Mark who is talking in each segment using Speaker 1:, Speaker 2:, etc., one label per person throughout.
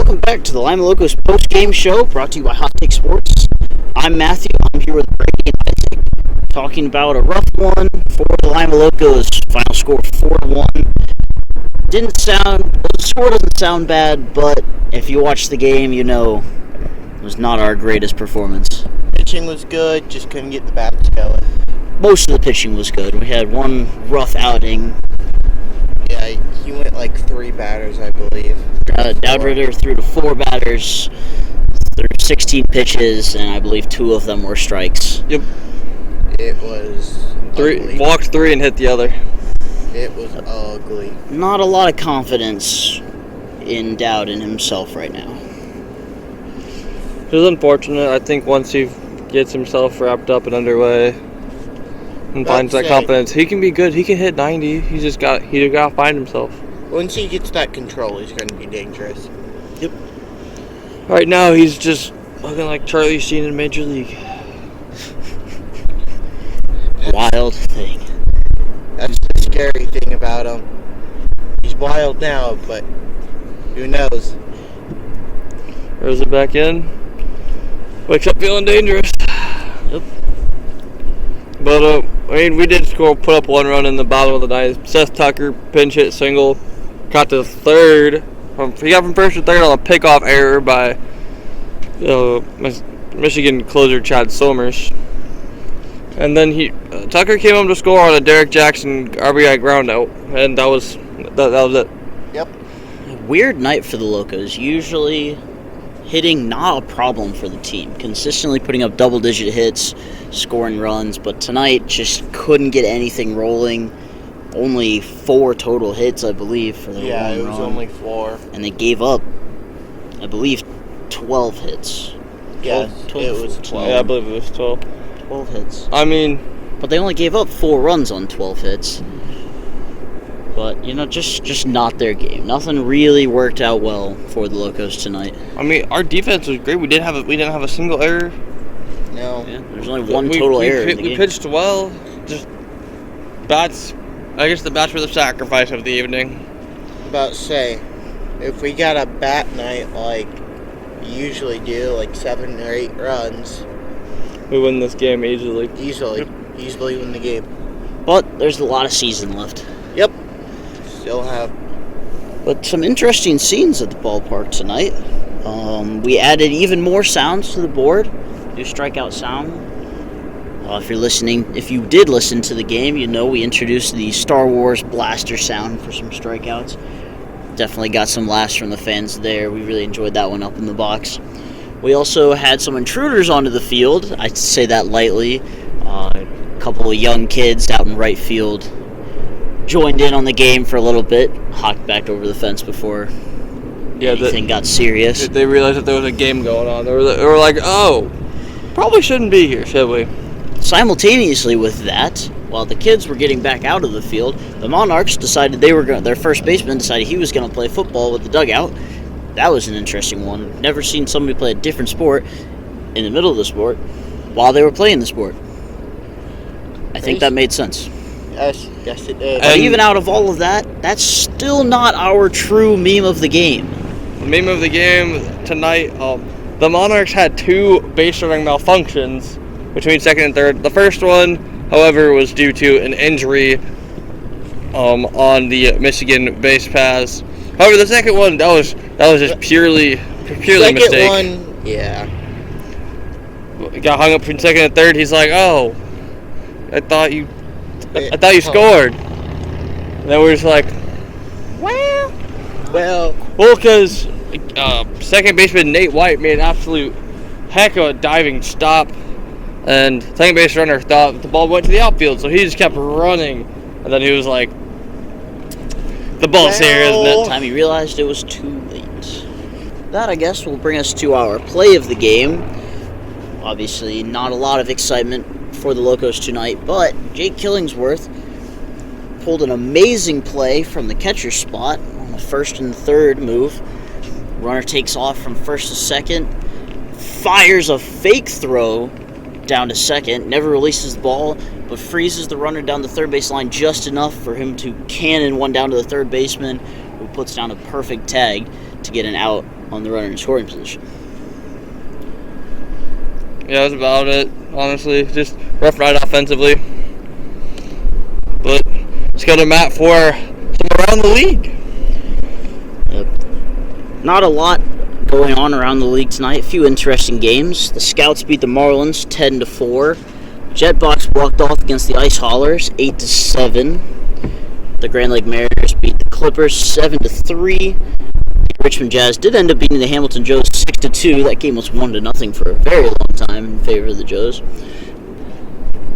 Speaker 1: welcome back to the Lima Locos Postgame Show, brought to you by Hot Take Sports. I'm Matthew. I'm here with Brady and Isaac, talking about a rough one for the Lima Locos. Final score 4-1. The score doesn't sound bad, but if you watch the game, you know it was not our greatest performance.
Speaker 2: Pitching was good, just couldn't get the bats going.
Speaker 1: Most of the pitching was good. We had one rough outing.
Speaker 2: Yeah, he went like 3 batters, I believe.
Speaker 1: Dowdritter threw to 4 batters. There were 16 pitches, and I believe 2 of them were strikes.
Speaker 3: Yep.
Speaker 2: It was ugly.
Speaker 3: Walked 3 and hit the other.
Speaker 2: It was ugly.
Speaker 1: Not a lot of confidence in Dowd in himself right now.
Speaker 3: It was unfortunate. I think once he gets himself wrapped up and underway and finds that confidence, he can be good. He can hit 90. He just got to find himself.
Speaker 2: Once he gets that control, he's going to be dangerous.
Speaker 1: Yep.
Speaker 3: Right now, he's just looking like Charlie Sheen in Major League.
Speaker 1: Wild thing.
Speaker 2: That's the scary thing about him. He's wild now, but who knows?
Speaker 3: Throws it back in. Wakes up feeling dangerous.
Speaker 1: Yep.
Speaker 3: But, we did put up 1 run in the bottom of the 9th. Seth Tucker, pinch hit single, got to third. He got from first to third on a pickoff error by Michigan closer Chad Somers. And then Tucker came home to score on a Derek Jackson RBI ground out, and that was it.
Speaker 2: Yep.
Speaker 1: Weird night for the Locos. Usually hitting not a problem for the team. Consistently putting up double-digit hits, scoring runs, but tonight just couldn't get anything rolling. Only 4 total hits, I believe, for the
Speaker 2: Yeah, it was
Speaker 1: run.
Speaker 2: only 4.
Speaker 1: And they gave up, I believe, 12 hits.
Speaker 2: Yes,
Speaker 1: 12,
Speaker 2: it was 12.
Speaker 3: Yeah, I believe it was 12.
Speaker 1: 12 hits.
Speaker 3: I mean,
Speaker 1: But they only gave up 4 runs on 12 hits. But, just not their game. Nothing really worked out well for the Locos tonight.
Speaker 3: our defense was great. We didn't have a single error.
Speaker 2: No.
Speaker 1: Yeah, there's only one total error in the
Speaker 3: We
Speaker 1: game.
Speaker 3: pitched well. Just bats. I guess the bats were the sacrifice of the evening.
Speaker 2: About to say, if we got a bat night like we usually do, like 7 or 8 runs,
Speaker 3: We win this game easily.
Speaker 2: easily win the game.
Speaker 1: But there's a lot of season left.
Speaker 2: Yep. Still have.
Speaker 1: But some interesting scenes at the ballpark tonight. We added even more sounds to the board. New strikeout sound. If you did listen to the game, we introduced the Star Wars blaster sound for some strikeouts. Definitely got some laughs from the fans there. We really enjoyed that one up in the box. We also had some intruders onto the field. I say that lightly. A couple of young kids out in right field joined in on the game for a little bit, hopped back over the fence before anything got serious.
Speaker 3: They realized that there was a game going on. They were like, "Oh, probably shouldn't be here, should we?"
Speaker 1: Simultaneously with that, while the kids were getting back out of the field, the Monarchs decided their first baseman decided he was going to play football with the dugout. That was an interesting one. Never seen somebody play a different sport in the middle of the sport while they were playing the sport. I think that made sense.
Speaker 2: Yes, it did.
Speaker 1: But even out of all of that, that's still not our true meme of the game.
Speaker 3: The meme of the game tonight, the Monarchs had 2 base running malfunctions between second and third. The first one, however, was due to an injury on the Michigan base pass. However, the second one, that was just purely mistake.
Speaker 2: Second one, yeah.
Speaker 3: Got hung up between second and third. He's like, "Oh, I thought you scored." And then we're just like,
Speaker 2: Well,
Speaker 3: because second baseman Nate White made an absolute heck of a diving stop, and second base runner thought the ball went to the outfield, so he just kept running, and then he was like, "The ball's here, isn't
Speaker 1: That
Speaker 3: it?"
Speaker 1: time he realized it was too late. That, I guess, will bring us to our play of the game. Obviously, not a lot of excitement for the Locos tonight, but Jake Killingsworth pulled an amazing play from the catcher spot on the first and third move. Runner takes off from first to second, fires a fake throw down to second, never releases the ball, but freezes the runner down the third base line just enough for him to cannon one down to the third baseman, who puts down a perfect tag to get an out on the runner in scoring position.
Speaker 3: Yeah, that's about it, honestly. Just rough ride offensively. But let's go to Matt for some around the league.
Speaker 1: Not a lot going on around the league tonight. A few interesting games. The Scouts beat the Marlins 10-4. Jetbox walked off against the Ice Haulers 8-7. The Grand Lake Mariners beat the Clippers 7-3. The Richmond Jazz did end up beating the Hamilton Joes 6-2. That game was 1-0 for a very long time in favor of the Joes.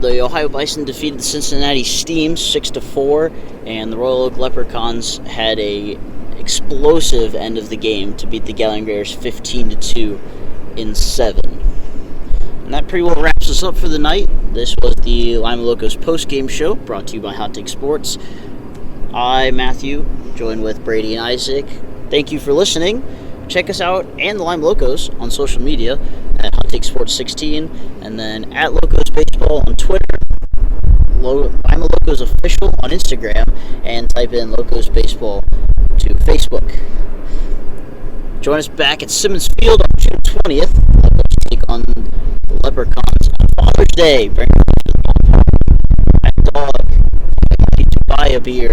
Speaker 1: The Ohio Bison defeated the Cincinnati Steam 6-4, and the Royal Oak Leprechauns had a explosive end of the game to beat the Gallagher Bears 15-2 in 7. And that pretty well wraps us up for the night. This was the Lima Locos Postgame Show, brought to you by Hot Take Sports. I, Matthew, joined with Brady and Isaac. Thank you for listening. Check us out and the Lima Locos on social media at Hot Take Sports 16, and then at Locos Baseball on Twitter, Lima Locos Official on Instagram, and type in Locos Baseball to Facebook. Join us back at Simmons Field on June 20th. Let's take on the Leprechauns on Father's Day. Bring them to the ballpark. That dog, I need to buy a beer.